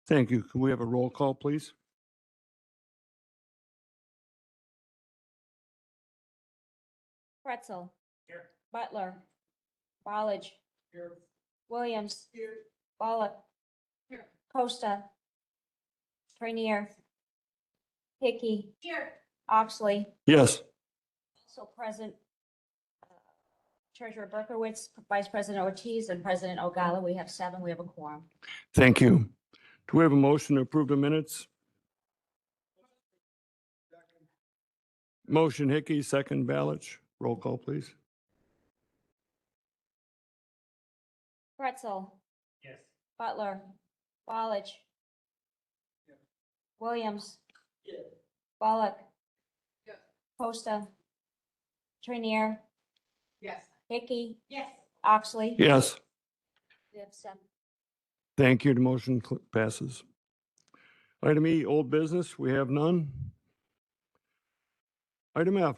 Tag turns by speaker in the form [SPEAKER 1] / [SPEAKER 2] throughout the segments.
[SPEAKER 1] Thank you. Can we have a roll call, please?
[SPEAKER 2] Pretzel. Here. Butler. Bollage. Here. Williams. Here. Bullock. Here. Costa. Trainier. Hickey. Here. Oxley.
[SPEAKER 1] Yes.
[SPEAKER 2] Also present. Treasurer Berkowitz, Vice President Ortiz, and President Ogala. We have 7. We have a quorum.
[SPEAKER 1] Thank you. Do we have a motion to approve the minutes? Motion Hickey, second Balich. Roll call, please.
[SPEAKER 2] Pretzel.
[SPEAKER 3] Yes.
[SPEAKER 2] Butler. Bollage. Williams.
[SPEAKER 3] Yes.
[SPEAKER 2] Bullock.
[SPEAKER 3] Yes.
[SPEAKER 2] Costa. Trainier.
[SPEAKER 3] Yes.
[SPEAKER 2] Hickey.
[SPEAKER 3] Yes.
[SPEAKER 2] Oxley.
[SPEAKER 1] Yes.
[SPEAKER 2] We have 7.
[SPEAKER 1] Thank you. The motion passes. Item E, old business. We have none. Item F,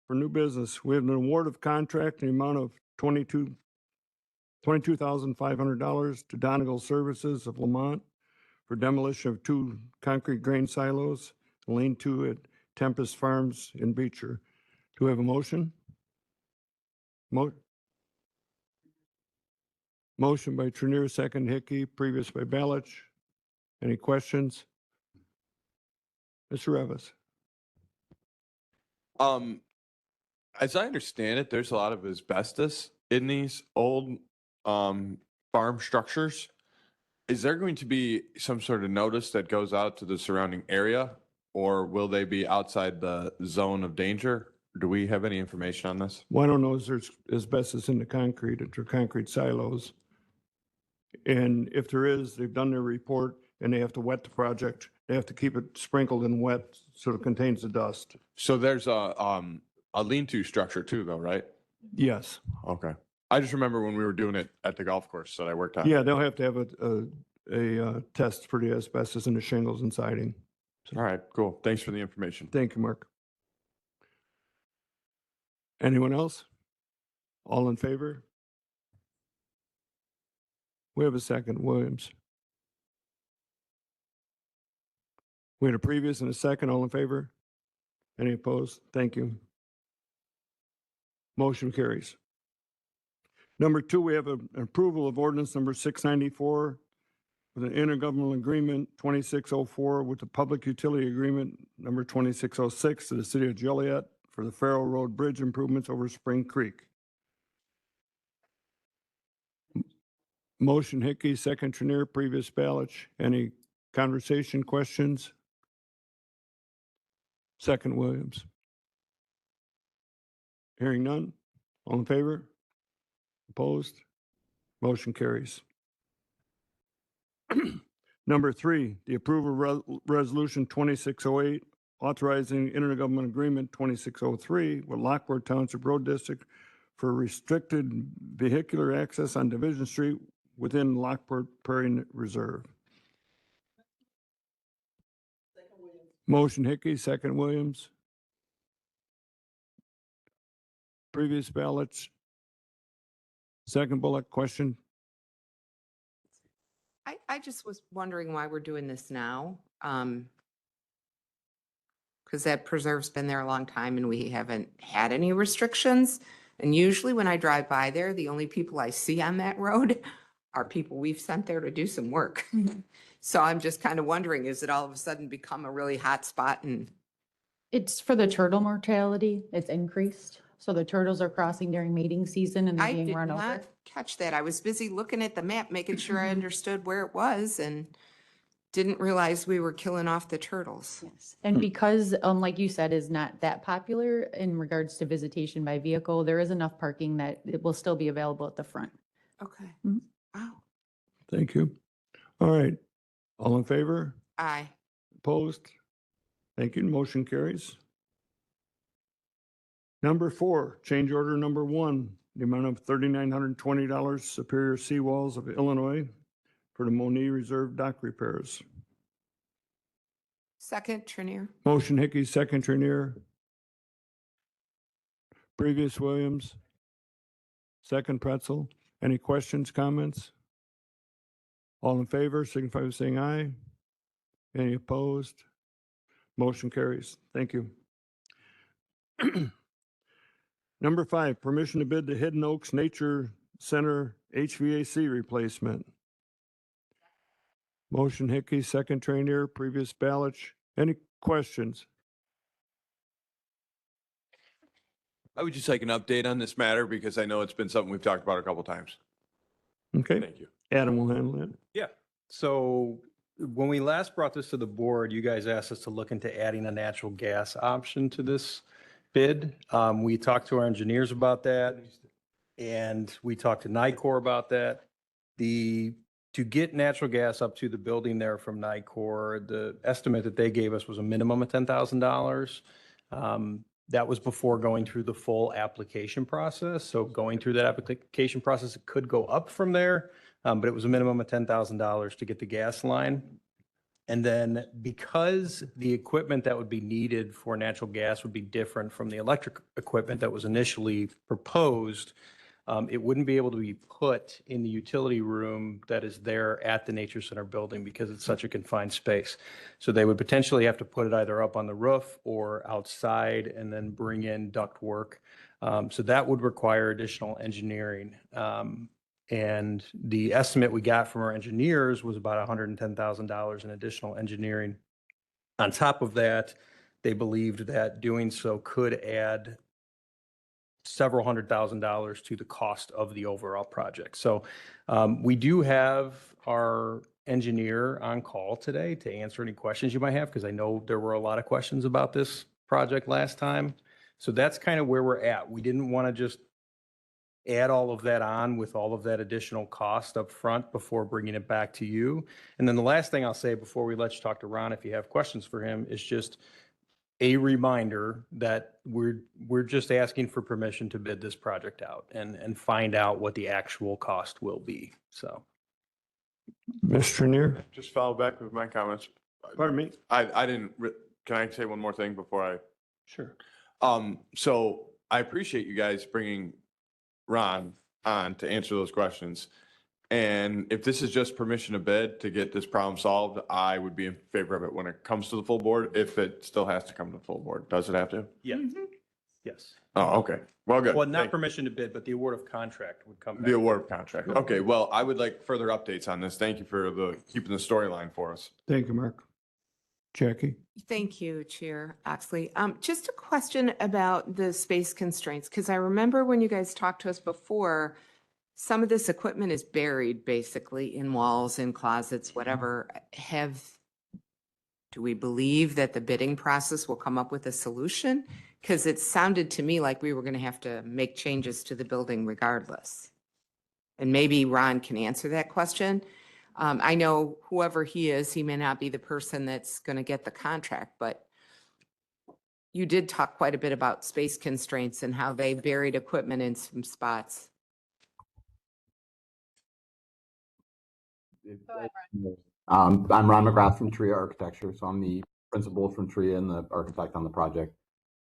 [SPEAKER 1] for new business, we have an award of contract in the amount of $22,500 to Donegal Services of Lamont for demolition of 2 concrete grain silos, lean-to at Tempest Farms in Beecher. Do we have a motion? Motion by Trenier, second Hickey, previous by Balich. Any questions? Mr. Revis.
[SPEAKER 4] As I understand it, there's a lot of asbestos in these old farm structures. Is there going to be some sort of notice that goes out to the surrounding area, or will they be outside the zone of danger? Do we have any information on this?
[SPEAKER 1] Well, I don't know if there's asbestos in the concrete, or concrete silos. And if there is, they've done their report and they have to wet the project. They have to keep it sprinkled and wet so it contains the dust.
[SPEAKER 4] So there's a lean-to structure too, though, right?
[SPEAKER 1] Yes.
[SPEAKER 4] Okay. I just remember when we were doing it at the golf course that I worked on.
[SPEAKER 1] Yeah, they'll have to have a test for the asbestos in the shingles and siding.
[SPEAKER 4] All right, cool. Thanks for the information.
[SPEAKER 1] Thank you, Mark. Anyone else? All in favor? We have a second, Williams. We had a previous and a second. All in favor? Any opposed? Thank you. Motion carries. Number 2, we have an approval of ordinance number 694 with an intergovernmental agreement 2604 with the public utility agreement number 2606 to the city of Joliet for the Farrell Road Bridge improvements over Spring Creek. Motion Hickey, second Trenier, previous Balich. Any conversation, questions? Second Williams. Hearing none. All in favor? Opposed? Motion carries. Number 3, the approval of resolution 2608, authorizing intergovernmental agreement 2603 with Lockport Township Road District for restricted vehicular access on Division Street within Lockport Prairie Reserve. Motion Hickey, second Williams. Previous ballots. Second Bullock, question.
[SPEAKER 5] I just was wondering why we're doing this now. Because that preserve's been there a long time and we haven't had any restrictions. And usually when I drive by there, the only people I see on that road are people we've sent there to do some work. So I'm just kind of wondering, is it all of a sudden become a really hot spot? And
[SPEAKER 6] It's for the turtle mortality. It's increased. So the turtles are crossing during mating season and they're
[SPEAKER 5] I
[SPEAKER 6] being
[SPEAKER 5] did
[SPEAKER 6] run
[SPEAKER 5] not
[SPEAKER 6] over.
[SPEAKER 5] catch that. I was busy looking at the map, making sure I understood where it was and didn't realize we were killing off the turtles.
[SPEAKER 6] Yes. And because, like you said, is not that popular in regards to visitation by vehicle, there is enough parking that it will still be available at the front.
[SPEAKER 5] Okay.
[SPEAKER 6] Mhm.
[SPEAKER 5] Wow.
[SPEAKER 1] Thank you. All right. All in favor?
[SPEAKER 5] Aye.
[SPEAKER 1] Opposed? Thank you. Motion carries. Number 4, change order number 1, the amount of $3,920 Superior Seawalls of Illinois for the Moni Reserve dock repairs.
[SPEAKER 5] Second, Trenier.
[SPEAKER 1] Motion Hickey, second Trenier. Previous Williams. Second Pretzel. Any questions, comments? All in favor, signify by saying aye. Any opposed? Motion carries. Thank you. Number 5, permission to bid the Hidden Oaks Nature Center HVAC replacement. Motion Hickey, second Trainier, previous Balich. Any questions?
[SPEAKER 4] I would just like an update on this matter because I know it's been something we've talked about a couple times.
[SPEAKER 1] Okay,
[SPEAKER 4] Thank you.
[SPEAKER 1] Adam will handle it.
[SPEAKER 3] Yeah, so when we last brought this to the board, you guys asked us to look into adding a natural gas option to this bid. We talked to our engineers about that, and we talked to Nicor about that. To get natural gas up to the building there from Nicor, the estimate that they gave us was a minimum of $10,000. That was before going through the full application process. So going through that application process, it could go up from there, but it was a minimum of $10,000 to get the gas line. And then because the equipment that would be needed for natural gas would be different from the electric equipment that was initially proposed, it wouldn't be able to be put in the utility room that is there at the Nature Center building because it's such a confined space. So they would potentially have to put it either up on the roof or outside and then bring in ductwork. So that would require additional engineering. And the estimate we got from our engineers was about $110,000 in additional engineering. On top of that, they believed that doing so could add several $100,000 to the cost of the overall project. So we do have our engineer on call today to answer any questions you might have, because I know there were a lot of questions about this project last time. So that's kind of where we're at. We didn't want to just add all of that on with all of that additional cost up front before bringing it back to you. And then the last thing I'll say before we let you talk to Ron, if you have questions for him, is just a reminder that we're just asking for permission to bid this project out and find out what the actual cost will be. So.
[SPEAKER 1] Mr. Trainier,
[SPEAKER 4] Just follow back with my comments.
[SPEAKER 1] pardon me?
[SPEAKER 4] I didn't, can I say one more thing before I?
[SPEAKER 1] Sure.
[SPEAKER 4] So I appreciate you guys bringing Ron on to answer those questions. And if this is just permission to bid to get this problem solved, I would be in favor of it when it comes to the full board, if it still has to come to the full board. Does it have to?
[SPEAKER 3] Yeah. Yes.
[SPEAKER 4] Oh, okay. Well, good.
[SPEAKER 3] Well, not
[SPEAKER 4] Thank-
[SPEAKER 3] permission to bid, but the award of contract would come back.
[SPEAKER 4] The award of contract. Okay, well, I would like further updates on this. Thank you for keeping the storyline for us.
[SPEAKER 1] Thank you, Mark. Jackie?
[SPEAKER 5] Thank you, Chair Oxley. Just a question about the space constraints, because I remember when you guys talked to us before, some of this equipment is buried basically in walls, in closets, whatever. Do we believe that the bidding process will come up with a solution? Because it sounded to me like we were going to have to make changes to the building regardless. And maybe Ron can answer that question. I know whoever he is, he may not be the person that's going to get the contract, but you did talk quite a bit about space constraints and how they buried equipment in some spots.
[SPEAKER 7] I'm Ron McGrath from TRIA Architecture, so I'm the principal from TRIA and the architect on the project.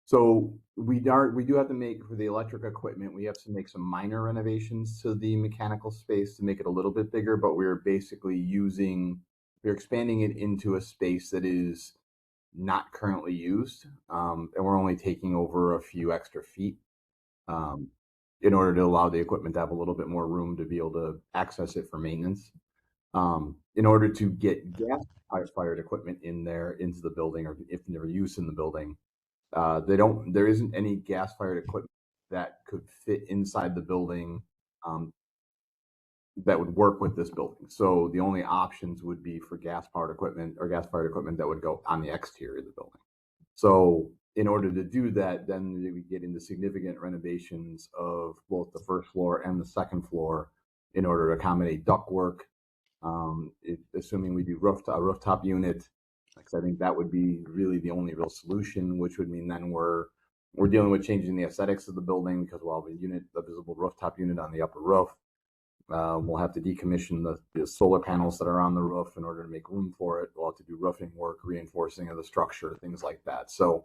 [SPEAKER 7] So we do have to make, for the electric equipment, we have to make some minor renovations to the mechanical space to make it a little bit bigger, but we're basically we're expanding it into a space that is not currently used, and we're only taking over a few extra feet in order to allow the equipment to have a little bit more room to be able to access it for maintenance. In order to get gas-fired equipment in there into the building, or if never used in the building, there isn't any gas-fired equipment that could fit inside the building that would work with this building. So the only options would be for gas-powered equipment or gas-fired equipment that would go on the exterior of the building. So in order to do that, then we get into significant renovations of both the first floor and the second floor in order to accommodate ductwork. Assuming we do rooftop unit, because I think that would be really the only real solution, which would mean then we're dealing with changing the aesthetics of the building, because we'll have the visible rooftop unit on the upper roof. We'll have to decommission the solar panels that are on the roof in order to make room for it. We'll have to do roofing work, reinforcing of the structure, things like that. So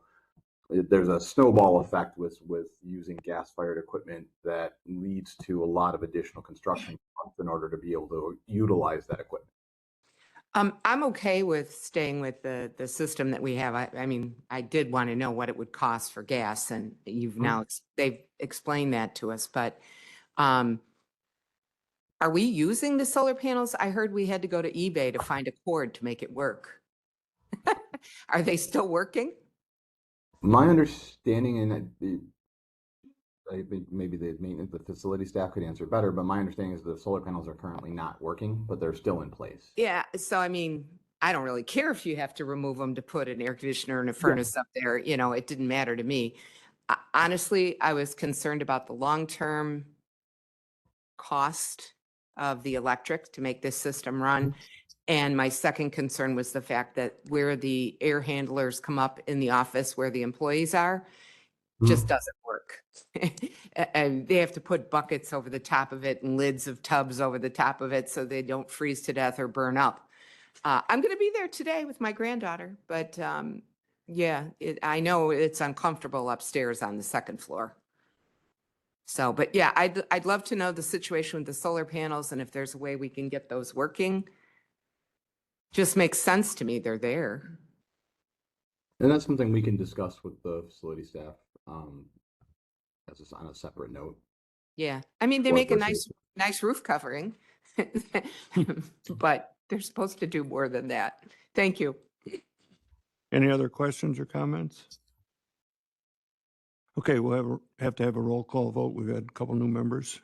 [SPEAKER 7] there's a snowball effect with using gas-fired equipment that leads to a lot of additional construction costs in order to be able to utilize that equipment.
[SPEAKER 5] I'm okay with staying with the system that we have. I mean, I did want to know what it would cost for gas and you've now, they've explained that to us, but, are we using the solar panels? I heard we had to go to eBay to find a cord to make it work. Are they still working?
[SPEAKER 7] My understanding, and I think maybe the maintenance, the facility staff could answer better, but my understanding is the solar panels are currently not working, but they're still in place.
[SPEAKER 5] Yeah, so I mean, I don't really care if you have to remove them to put an air conditioner and a furnace up there, you know, it didn't matter to me. Honestly, I was concerned about the long-term cost of the electric to make this system run. And my second concern was the fact that where the air handlers come up in the office where the employees are, just doesn't work. And they have to put buckets over the top of it and lids of tubs over the top of it so they don't freeze to death or burn up. I'm going to be there today with my granddaughter, but yeah, I know it's uncomfortable upstairs on the second floor. So, but yeah, I'd love to know the situation with the solar panels and if there's a way we can get those working. Just makes sense to me. They're there.
[SPEAKER 7] And that's something we can discuss with the facility staff, on a separate note.
[SPEAKER 5] Yeah. I mean, they
[SPEAKER 7] Or
[SPEAKER 5] make a
[SPEAKER 7] versus-
[SPEAKER 5] nice roof covering, but they're supposed to do more than that. Thank you.
[SPEAKER 1] Any other questions or comments? Okay, we'll have to have a roll call vote. We've had a couple new members.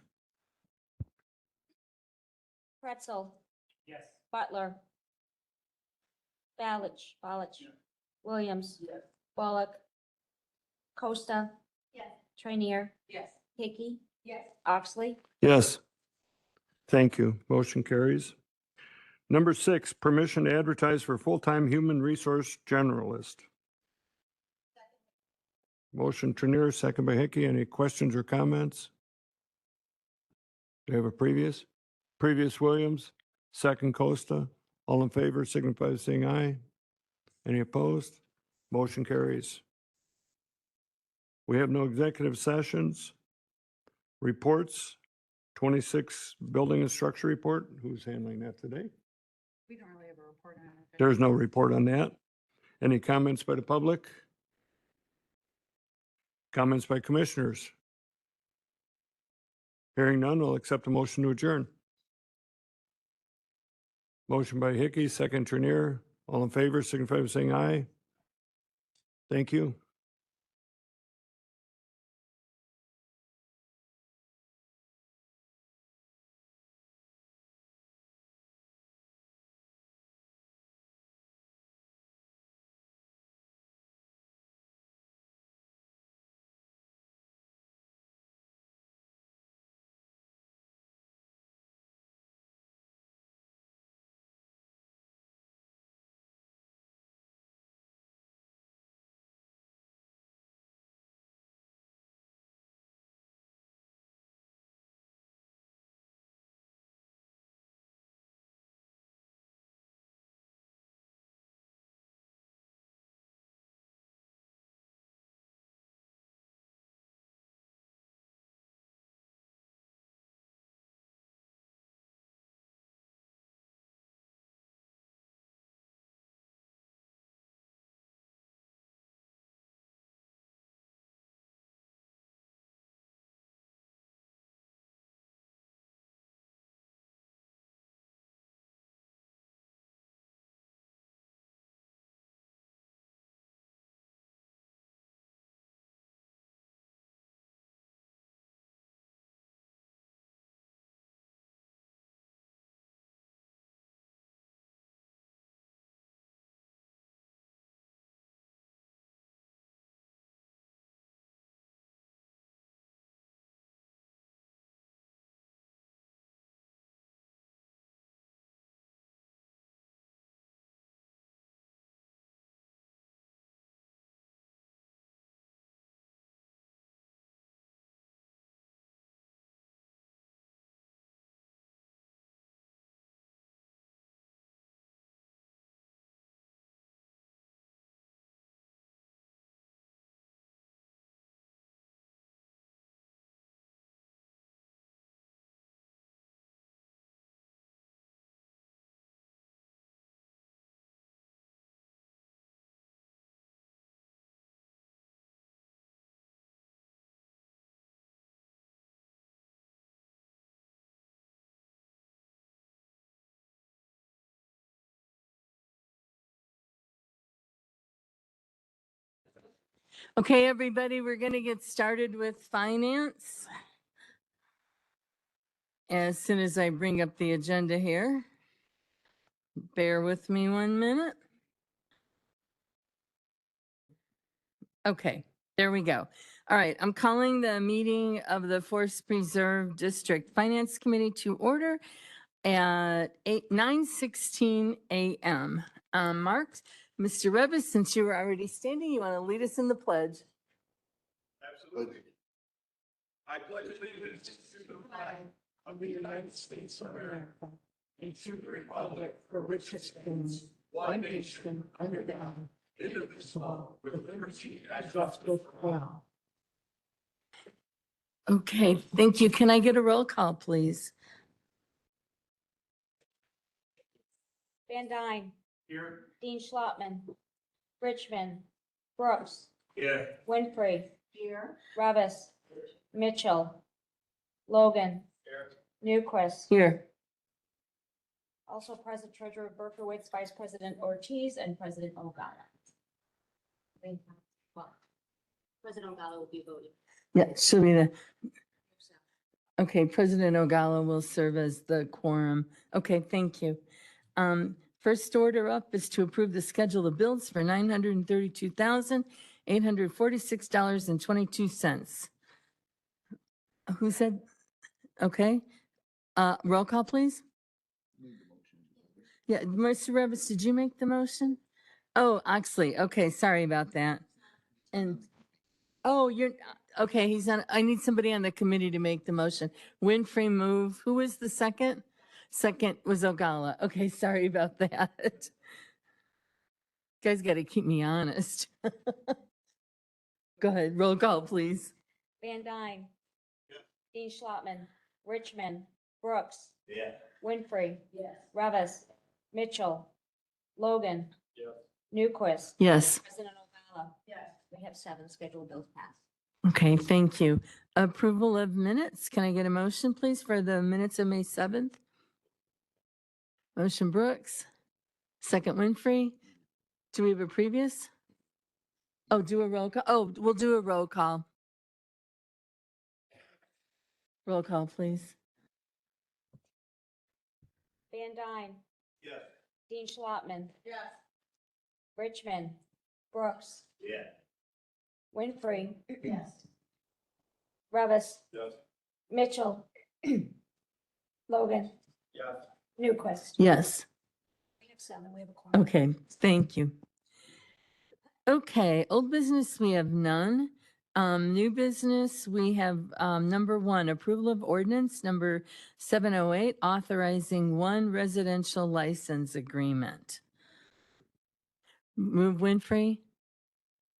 [SPEAKER 2] Pretzel. Yes. Butler. Balich. Williams. Bullock. Costa. Yes. Trainier.
[SPEAKER 5] Yes.
[SPEAKER 2] Hickey. Yes. Oxley.
[SPEAKER 1] Yes. Thank you. Motion carries. Number 6, permission to advertise for full-time human resource generalist. Motion Trenier, second by Hickey. Any questions or comments? Do you have a previous? Previous Williams, second Costa. All in favor signify by saying aye. Any opposed? Motion carries. We have no executive sessions. Reports, 26 building and structure report. Who's handling that today?
[SPEAKER 6] We don't really have a report on it.
[SPEAKER 1] There's no report on that. Any comments by the public? Comments by commissioners? Hearing none, I'll accept a motion to adjourn. Motion by Hickey, second Trenier. All in favor, signify by saying aye. Thank you.
[SPEAKER 8] Okay, everybody, we're going to get started with finance. As soon as I bring up the agenda here. Bear with me 1 minute. Okay, there we go. All right, I'm calling the meeting of the Forest Preserve District Finance Committee to order at 9:16 a.m. Mark, Mr. Revis, since you were already standing, you want to lead us in the pledge?
[SPEAKER 4] Absolutely. I pledge allegiance to the flag of the United States of America and to the republic for which it stands, one nation, under God, indivisible, with liberty and justice for all.
[SPEAKER 8] Okay, thank you. Can I get a roll call, please?
[SPEAKER 2] Van Dyne,
[SPEAKER 4] Here.
[SPEAKER 2] Dean Schlottman, Richmond, Brooks,
[SPEAKER 4] Yeah.
[SPEAKER 2] Winfrey. Here. Revis, Mitchell, Logan, Newquist.
[SPEAKER 8] Here.
[SPEAKER 2] Also present Treasurer Berkowitz, Vice President Ortiz, and President Ogata. Well, President Ogata will be voting.
[SPEAKER 8] Yeah, she'll be the, okay, President Ogala will serve as the quorum. Okay, thank you. First order up is to approve the schedule of bills for $932,846.22. Who said? Okay. Roll call, please. Yeah, Mr. Revis, did you make the motion? Oh, Oxley. Okay, sorry about that. And, oh, you're, okay, he's on, I need somebody on the committee to make the motion. Winfrey move. Who was the second? Second was Ogala. Okay, sorry about that. Guys got to keep me honest. Go ahead, roll call, please.
[SPEAKER 2] Van Dyne. Dean Schlottman, Richmond, Brooks.
[SPEAKER 4] Yeah.
[SPEAKER 2] Winfrey. Yes. Revis, Mitchell, Logan.
[SPEAKER 4] Yes.
[SPEAKER 2] Newquist.
[SPEAKER 8] Yes.
[SPEAKER 2] President Ogala. Yes. We have 7 scheduled bills passed.
[SPEAKER 8] Okay, thank you. Approval of minutes. Can I get a motion, please, for the minutes of May 7th? Motion Brooks. Second Winfrey. Do we have a previous? Oh, do a roll call. Oh, we'll do a roll call. Roll call, please.
[SPEAKER 2] Van Dyne.
[SPEAKER 4] Yes.
[SPEAKER 2] Dean Schlottman,
[SPEAKER 8] Yes.
[SPEAKER 2] Richmond, Brooks,
[SPEAKER 4] Yeah.
[SPEAKER 2] Winfrey,
[SPEAKER 8] Yes.
[SPEAKER 2] Revis,
[SPEAKER 4] Yes.
[SPEAKER 2] Mitchell, Logan,
[SPEAKER 4] Yes.
[SPEAKER 2] Newquist.
[SPEAKER 8] Yes.
[SPEAKER 2] We have 7. We have a quorum.
[SPEAKER 8] Okay, thank you. Okay, old business, we have none. New business, we have, number 1, approval of ordinance number 708, authorizing 1 residential license agreement. Move Winfrey.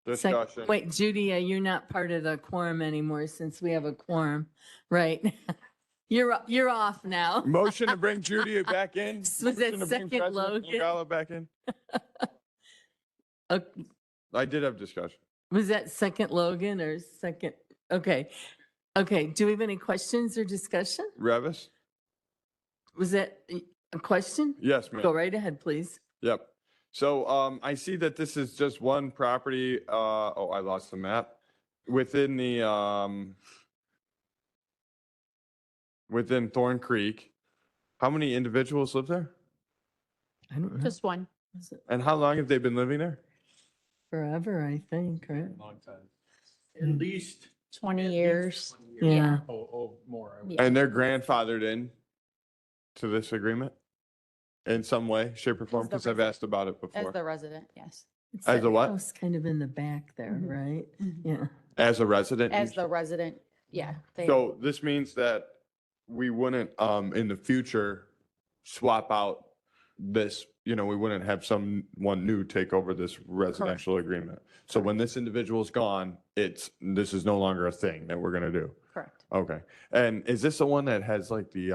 [SPEAKER 4] Discussion.
[SPEAKER 8] Wait, Judy, you're not part of the quorum anymore since we have a quorum, right? You're off now.
[SPEAKER 4] Motion to bring Judy back in.
[SPEAKER 8] Was that
[SPEAKER 4] Motion to bring
[SPEAKER 8] second
[SPEAKER 4] President
[SPEAKER 8] Logan?
[SPEAKER 4] Ogala back in.
[SPEAKER 8] Uh,
[SPEAKER 4] I did have discussion.
[SPEAKER 8] Was that second Logan or second? Okay. Okay. Do we have any questions or discussion?
[SPEAKER 4] Revis?
[SPEAKER 8] Was that a question?
[SPEAKER 4] Yes, ma'am.
[SPEAKER 8] Go right ahead, please.
[SPEAKER 4] Yep. So I see that this is just one property. Oh, I lost the map. Within the within Thorn Creek. How many individuals live there?
[SPEAKER 8] I don't know.
[SPEAKER 6] Just one.
[SPEAKER 8] Is it
[SPEAKER 4] And how long have they been living there?
[SPEAKER 8] forever, I think, right?
[SPEAKER 3] Long time.
[SPEAKER 9] At least.
[SPEAKER 6] 20 years.
[SPEAKER 8] Yeah.
[SPEAKER 3] Oh, more.
[SPEAKER 6] Yeah.
[SPEAKER 4] And they're grandfathered in to this agreement in some way, shape or form?
[SPEAKER 6] the
[SPEAKER 4] Because I've
[SPEAKER 6] resident-
[SPEAKER 4] asked about it
[SPEAKER 6] As
[SPEAKER 4] before.
[SPEAKER 6] the resident, yes.
[SPEAKER 8] It's
[SPEAKER 4] As
[SPEAKER 8] that
[SPEAKER 4] a what?
[SPEAKER 8] house kind of in the back there,
[SPEAKER 6] Mhm.
[SPEAKER 8] right?
[SPEAKER 6] Mhm.
[SPEAKER 8] Yeah.
[SPEAKER 4] As a resident?
[SPEAKER 6] As the resident, yeah. they-
[SPEAKER 4] So this means that we wouldn't, in the future, swap out this, we wouldn't have someone new take over this residential agreement. So when this individual's gone, this is no longer a thing that we're gonna do.
[SPEAKER 6] Correct.
[SPEAKER 4] Okay. And is this the one that has like the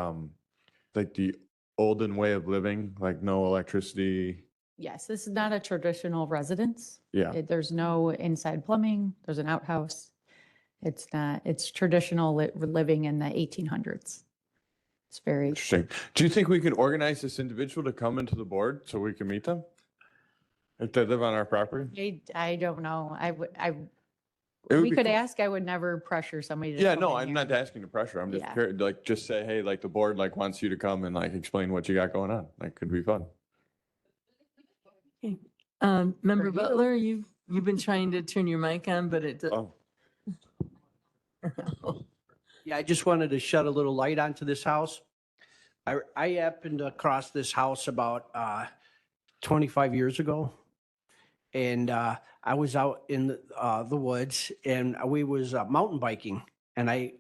[SPEAKER 4] olden way of living, like no electricity?
[SPEAKER 6] Yes, this is not a traditional residence.
[SPEAKER 4] Yeah.
[SPEAKER 6] There's no inside plumbing. There's an outhouse. It's not, it's traditional living in the 1800s. It's very,
[SPEAKER 4] Interesting. Do you think we could organize this individual to come into the board so we can meet them? If they live on our property?
[SPEAKER 6] I don't know.
[SPEAKER 4] It would
[SPEAKER 6] We
[SPEAKER 4] be
[SPEAKER 6] could
[SPEAKER 4] fun.
[SPEAKER 6] ask, I would never pressure somebody to
[SPEAKER 4] Yeah,
[SPEAKER 6] come
[SPEAKER 4] no,
[SPEAKER 6] in
[SPEAKER 4] I'm
[SPEAKER 6] here.
[SPEAKER 4] not asking to pressure. I'm just
[SPEAKER 6] Yeah.
[SPEAKER 4] curious, like, just say, hey, like the board like wants you to come and like explain what you got going on. Like, could be fun.
[SPEAKER 8] Okay. Member Butler, you've been trying to turn your mic on, but it.
[SPEAKER 4] Oh,
[SPEAKER 9] Yeah, I just wanted to shed a little light onto this house. I happened across this house about 25 years ago. And I was out in the woods and we was mountain biking. And I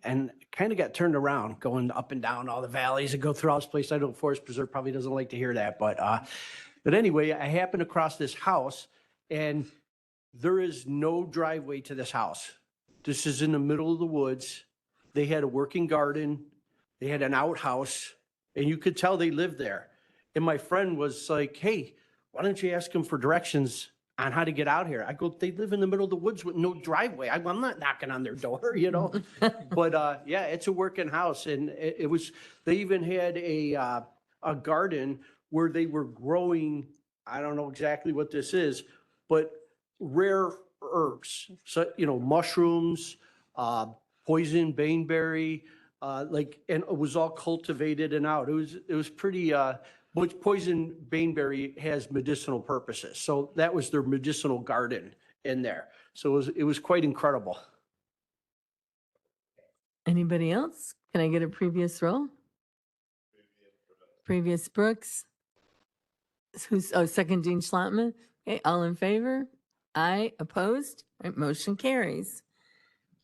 [SPEAKER 9] kind of got turned around going up and down all the valleys and go through all this place. I know Forest Preserve probably doesn't like to hear that, but anyway, I happened across this house and there is no driveway to this house. This is in the middle of the woods. They had a working garden. They had an outhouse and you could tell they lived there. And my friend was like, hey, why don't you ask them for directions on how to get out here? I go, they live in the middle of the woods with no driveway. I'm not knocking on their door, you know? But yeah, it's a working house. And it was, they even had a garden where they were growing, I don't know exactly what this is, but rare herbs. So, you know, mushrooms, poison baneberry, and it was all cultivated and out. It was pretty, which poison baneberry has medicinal purposes. So that was their medicinal garden in there. So it was quite incredible.
[SPEAKER 8] Anybody else? Can I get a previous roll? Previous Brooks? Second Dean Schlotman? Okay, all in favor? Aye, opposed? All right, motion carries.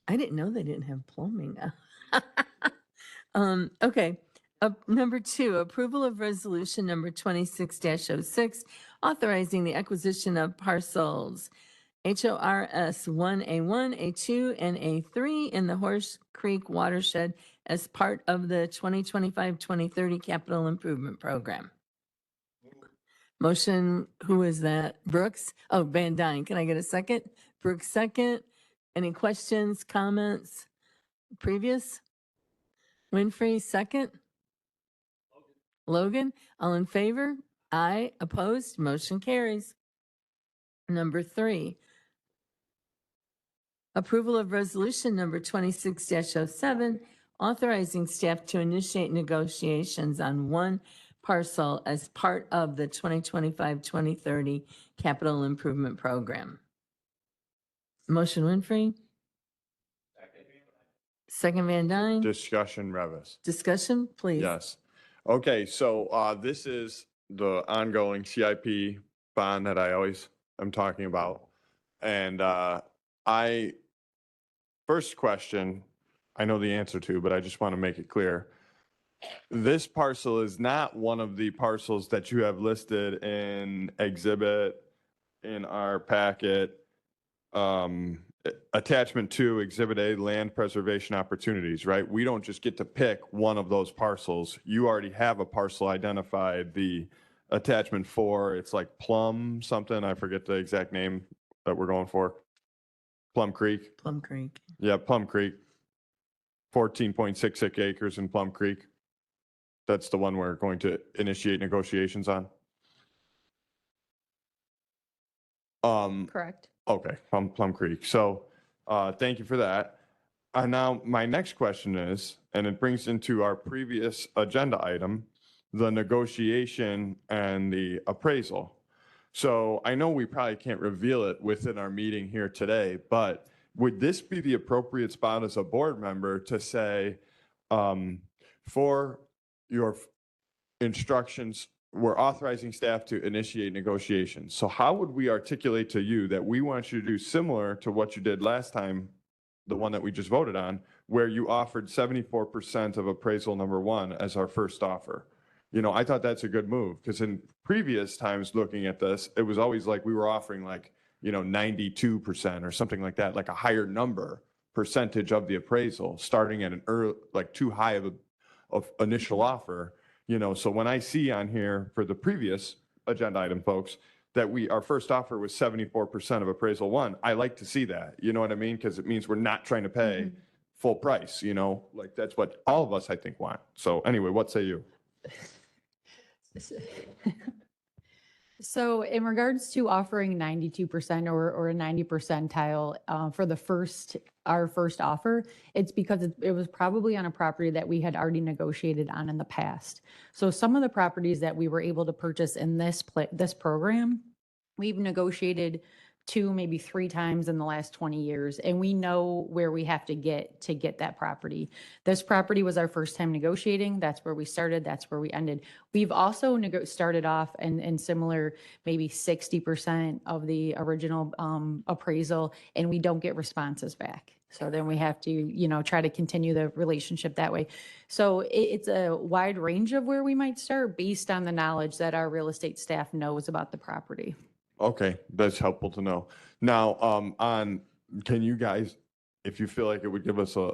[SPEAKER 8] I didn't know they didn't have plumbing. Okay. Number 2, approval of resolution number 26-06, authorizing the acquisition of parcels HORS 1A1, A2, and A3 in the Horse Creek watershed as part of the 2025-2030 capital improvement program. Motion, who is that? Brooks? Oh, Van Dyne. Can I get a second? Brooks, second. Any questions, comments? Previous? Winfrey, second. Logan, all in favor? Aye, opposed, motion carries. Number 3, approval of resolution number 26-07, authorizing staff to initiate negotiations on one parcel as part of the 2025-2030 capital improvement program. Motion Winfrey? Second Van Dyne?
[SPEAKER 4] discussion, Revis.
[SPEAKER 8] Discussion, please.
[SPEAKER 4] Yes. Okay, so this is the ongoing CIP bond that I always am talking about. And first question, I know the answer to, but I just want to make it clear. This parcel is not one of the parcels that you have listed in exhibit in our packet. Attachment 2, Exhibit A, land preservation opportunities, right? We don't just get to pick one of those parcels. You already have a parcel identified, the attachment 4, it's like Plum something, I forget the exact name that we're going for. Plum Creek.
[SPEAKER 8] Plum Creek.
[SPEAKER 4] Yeah, Plum Creek. 14.66 acres in Plum Creek. That's the one we're going to initiate negotiations on.
[SPEAKER 6] Correct.
[SPEAKER 4] Okay, Plum Creek. So, thank you for that. Now, my next question is, and it brings into our previous agenda item, the negotiation and the appraisal. So I know we probably can't reveal it within our meeting here today, but would this be the appropriate spot as a board member to say, for your instructions, we're authorizing staff to initiate negotiations. So how would we articulate to you that we want you to do similar to what you did last time, the one that we just voted on, where you offered 74% of appraisal number 1 as our first offer? You know, I thought that's a good move because in previous times looking at this, it was always like we were offering like, 92% or something like that, like a higher percentage of the appraisal, starting at an early, like too high of initial offer. So when I see on here for the previous agenda item, folks, that our first offer was 74% of appraisal 1, I like to see that, you know what I mean? Because it means we're not trying to pay full price, like that's what all of us, I think, want. So anyway, what say you?
[SPEAKER 6] So in regards to offering 92% or a 90 percentile for our first offer, it's because it was probably on a property that we had already negotiated on in the past. So some of the properties that we were able to purchase in this program, we've negotiated 2, maybe 3 times in the last 20 years, and we know where we have to get that property. This property was our first time negotiating. That's where we started. That's where we ended. We've also started off in similar, maybe 60% of the original appraisal, and we don't get responses back. So then we have to, try to continue the relationship that way. So it's a wide range of where we might start based on the knowledge that our real estate staff knows about the property.
[SPEAKER 4] Okay, that's helpful to know. Now, can you guys, if you feel like it would give us a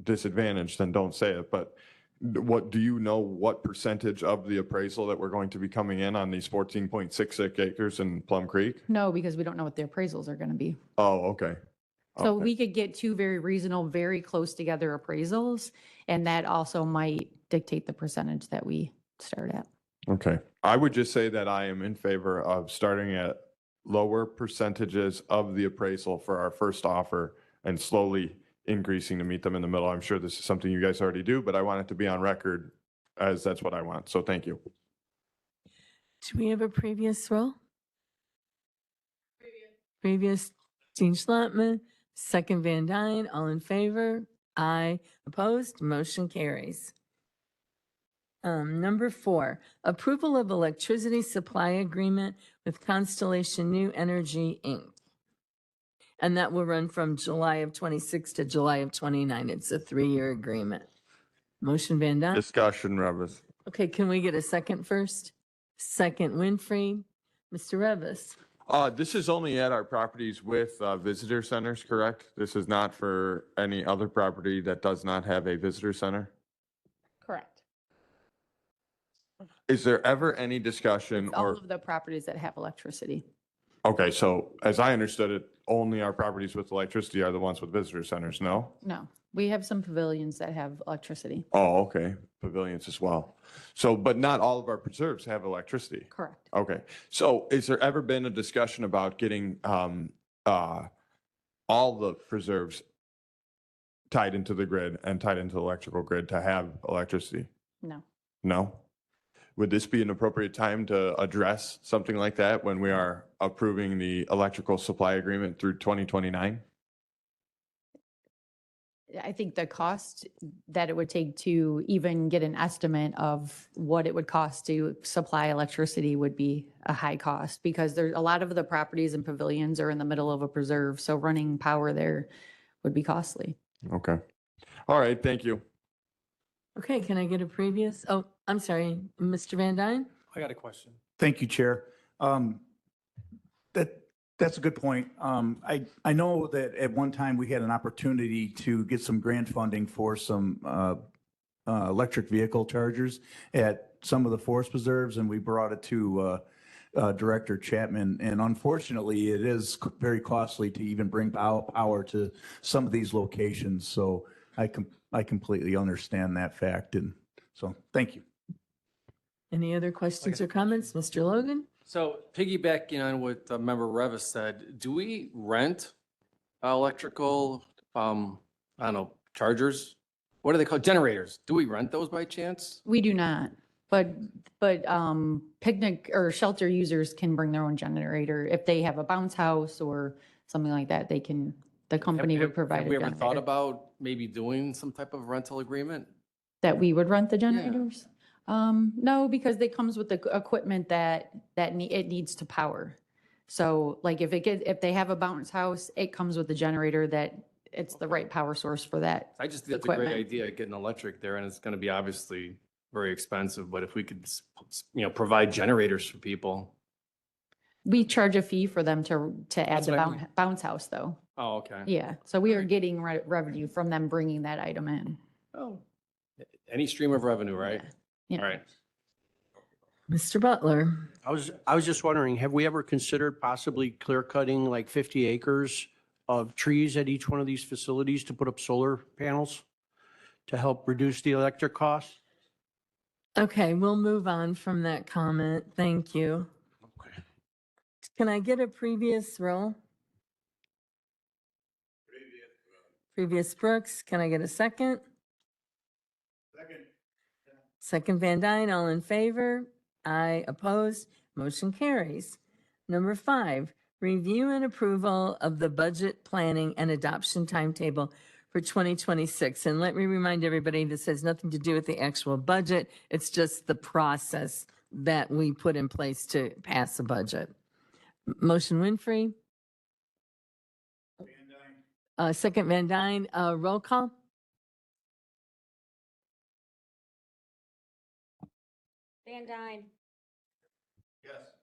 [SPEAKER 4] disadvantage, then don't say it, but do you know what percentage of the appraisal that we're going to be coming in on these 14.66 acres in Plum Creek?
[SPEAKER 6] No, because we don't know what the appraisals are going to be.
[SPEAKER 4] Oh, okay.
[SPEAKER 6] So
[SPEAKER 4] Okay.
[SPEAKER 6] we could get 2 very reasonable, very close together appraisals, and that also might dictate the percentage that we start at.
[SPEAKER 4] Okay. I would just say that I am in favor of starting at lower percentages of the appraisal for our first offer and slowly increasing to meet them in the middle. I'm sure this is something you guys already do, but I want it to be on record as that's what I want. So thank you.
[SPEAKER 8] Do we have a previous roll? Previous, Jean Schlottman, second Van Dyne, all in favor? Aye. Opposed? Motion carries. Number 4, approval of electricity supply agreement with Constellation New Energy, Inc. And that will run from July of 26 to July of 29. It's a 3-year agreement. Motion Van Dyne.
[SPEAKER 4] Discussion, Revis.
[SPEAKER 8] Okay, can we get a second first? Second Winfrey. Mr. Revis.
[SPEAKER 4] This is only at our properties with visitor centers, correct? This is not for any other property that does not have a visitor center?
[SPEAKER 6] Correct.
[SPEAKER 4] Is there ever any discussion
[SPEAKER 6] It's all
[SPEAKER 4] or,
[SPEAKER 6] of the properties that have electricity.
[SPEAKER 4] okay, so as I understood it, only our properties with electricity are the ones with visitor centers, no?
[SPEAKER 6] No, we have some pavilions that have electricity.
[SPEAKER 4] Oh, okay, pavilions as well. So, but not all of our preserves have electricity.
[SPEAKER 6] Correct.
[SPEAKER 4] Okay, so is there ever been a discussion about getting all the preserves tied into the grid and tied into the electrical grid to have electricity?
[SPEAKER 6] No.
[SPEAKER 4] No? Would this be an appropriate time to address something like that when we are approving the electrical supply agreement through 2029?
[SPEAKER 6] I think the cost that it would take to even get an estimate of what it would cost to supply electricity would be a high cost because there's a lot of the properties and pavilions are in the middle of a preserve. So running power there would be costly.
[SPEAKER 4] Okay. All right, thank you.
[SPEAKER 8] Okay, can I get a previous? Oh, I'm sorry, Mr. Van Dyne?
[SPEAKER 3] I got a question.
[SPEAKER 10] Thank you, Chair. That's a good point. I know that at one time we had an opportunity to get some grant funding for some electric vehicle chargers at some of the forest preserves, and we brought it to Director Chapman. And unfortunately, it is very costly to even bring power to some of these locations. So I completely understand that fact. And so, thank you.
[SPEAKER 8] Any other questions or comments? Mr. Logan?
[SPEAKER 11] So piggybacking on what Member Revis said, do we rent electrical, I don't know, chargers? What are they called? Generators. Do we rent those by chance?
[SPEAKER 6] We do not, but picnic or shelter users can bring their own generator. If they have a bounce house or something like that, the company would provide
[SPEAKER 11] Have
[SPEAKER 6] a
[SPEAKER 11] we ever thought
[SPEAKER 6] generator.
[SPEAKER 11] about maybe doing some type of rental agreement?
[SPEAKER 6] That we would rent the generators? No, because it comes with the equipment that it needs to power. So like if they have a bounce house, it comes with the generator that it's the right power source for that.
[SPEAKER 11] I just think that's a great
[SPEAKER 6] Equipment.
[SPEAKER 11] idea, getting electric there, and it's going to be obviously very expensive, but if we could, provide generators for people.
[SPEAKER 6] We charge a fee for them to add
[SPEAKER 11] That's
[SPEAKER 6] the
[SPEAKER 11] what I mean.
[SPEAKER 6] bounce house though.
[SPEAKER 11] Oh, okay.
[SPEAKER 6] Yeah, so we are getting revenue from them bringing that item in.
[SPEAKER 11] Oh, any stream of revenue, right?
[SPEAKER 6] Yeah.
[SPEAKER 11] All right.
[SPEAKER 8] Mr. Butler?
[SPEAKER 9] I was just wondering, have we ever considered possibly clear cutting like 50 acres of trees at each one of these facilities to put up solar panels to help reduce the electric costs?
[SPEAKER 8] Okay, we'll move on from that comment. Thank you. Can I get a previous roll? Previous Brooks, can I get a second? Second Van Dyne, all in favor? Aye, opposed, motion carries. Number 5, review and approval of the budget planning and adoption timetable for 2026. And let me remind everybody, this has nothing to do with the actual budget. It's just the process that we put in place to pass a budget. Motion Winfrey. Second Van Dyne, roll call?
[SPEAKER 2] Van Dyne. Yes.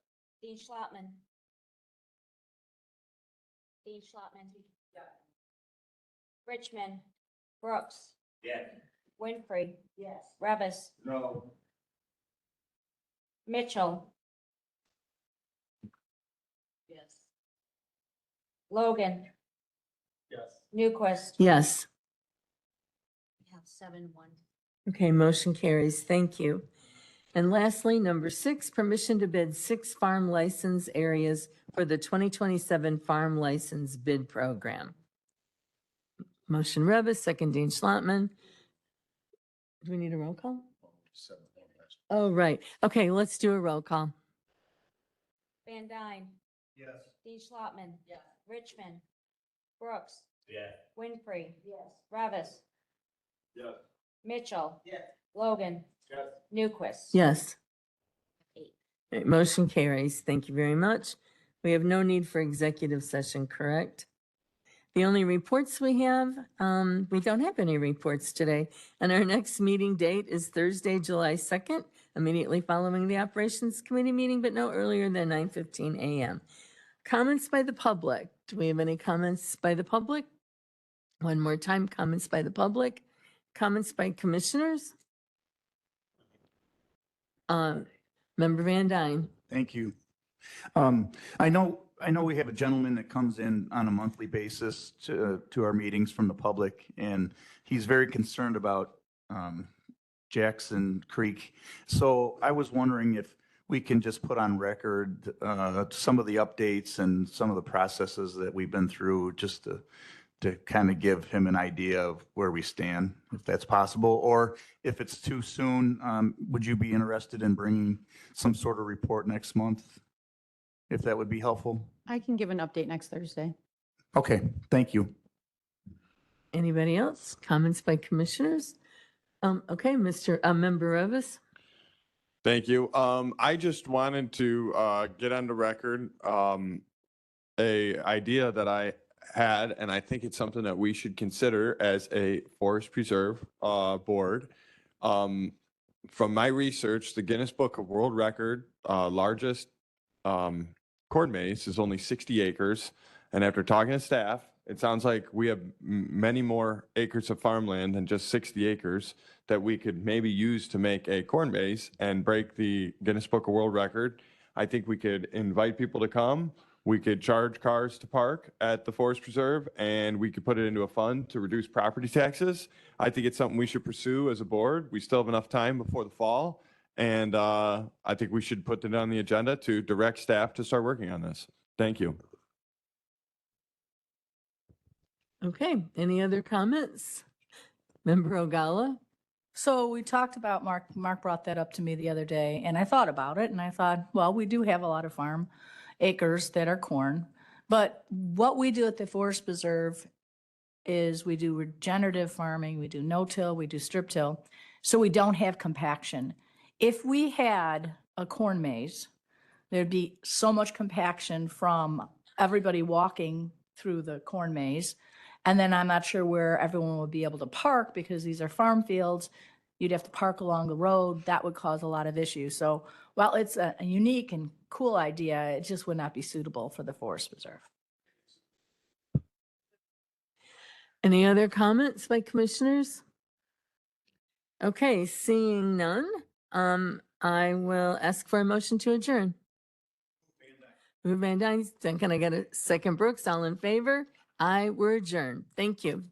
[SPEAKER 2] Dean Schlotman. Dean Schlotman. Richmond. Brooks. Yes. Winfrey. Yes. Revis.
[SPEAKER 1] No.
[SPEAKER 2] Mitchell. Yes. Logan.
[SPEAKER 1] Yes.
[SPEAKER 2] Newquist.
[SPEAKER 8] Yes.
[SPEAKER 2] We have 7-1.
[SPEAKER 8] Okay, motion carries. Thank you. And lastly, number 6, permission to bid 6 farm license areas for the 2027 farm license bid program. Motion Revis, second Dean Schlotman. Do we need a roll call? Oh, right. Okay, let's do a roll call.
[SPEAKER 2] Van Dyne.
[SPEAKER 1] Yes.
[SPEAKER 2] Dean Schlotman. Yes. Richmond. Brooks. Yes. Winfrey. Yes. Revis.
[SPEAKER 1] Yes.
[SPEAKER 2] Mitchell.
[SPEAKER 1] Yes.
[SPEAKER 2] Logan.
[SPEAKER 1] Yes.
[SPEAKER 8] Yes.
[SPEAKER 2] Newquist. 8.
[SPEAKER 8] Okay, motion carries. Thank you very much. We have no need for executive session, correct? The only reports we have, we don't have any reports today. And our next meeting date is Thursday, July 2nd, immediately following the Operations Committee meeting, but no earlier than 9:15 a.m. Comments by the public. Do we have any comments by the public? One more time, comments by the public. Comments by commissioners? Member Van Dyne.
[SPEAKER 10] Thank you. I know we have a gentleman that comes in on a monthly basis to our meetings from the public, and he's very concerned about Jackson Creek. So I was wondering if we can just put on record some of the updates and some of the processes that we've been through, just to kind of give him an idea of where we stand, if that's possible. Or if it's too soon, would you be interested in bringing some sort of report next month? If that would be helpful?
[SPEAKER 6] I can give an update next Thursday.
[SPEAKER 10] Okay, thank you.
[SPEAKER 8] Anybody else? Comments by commissioners? Okay, Member Revis.
[SPEAKER 4] Thank you. I just wanted to get on the record a idea that I had, and I think it's something that we should consider as a forest preserve board. From my research, the Guinness Book of World Record largest corn maze is only 60 acres. And after talking to staff, it sounds like we have many more acres of farmland than just 60 acres that we could maybe use to make a corn maze and break the Guinness Book of World Record. I think we could invite people to come. We could charge cars to park at the Forest Preserve, and we could put it into a fund to reduce property taxes. I think it's something we should pursue as a board. We still have enough time before the fall. And I think we should put it on the agenda to direct staff to start working on this. Thank you.
[SPEAKER 8] Okay, any other comments? Member Ogalla?
[SPEAKER 12] So we talked about, Mark brought that up to me the other day, and I thought about it, and I thought, well, we do have a lot of farm acres that are corn, but what we do at the Forest Preserve is we do regenerative farming, we do no-till, we do strip-till, so we don't have compaction. If we had a corn maze, there'd be so much compaction from everybody walking through the corn maze. And then I'm not sure where everyone would be able to park because these are farm fields. You'd have to park along the road. That would cause a lot of issues. So while it's a unique and cool idea, it just would not be suitable for the Forest Preserve.
[SPEAKER 8] Any other comments by commissioners? Okay, seeing none, I will ask for a motion to adjourn. Van Dyne, then can I get a second? Brooks, all in favor? We're adjourned. Thank you.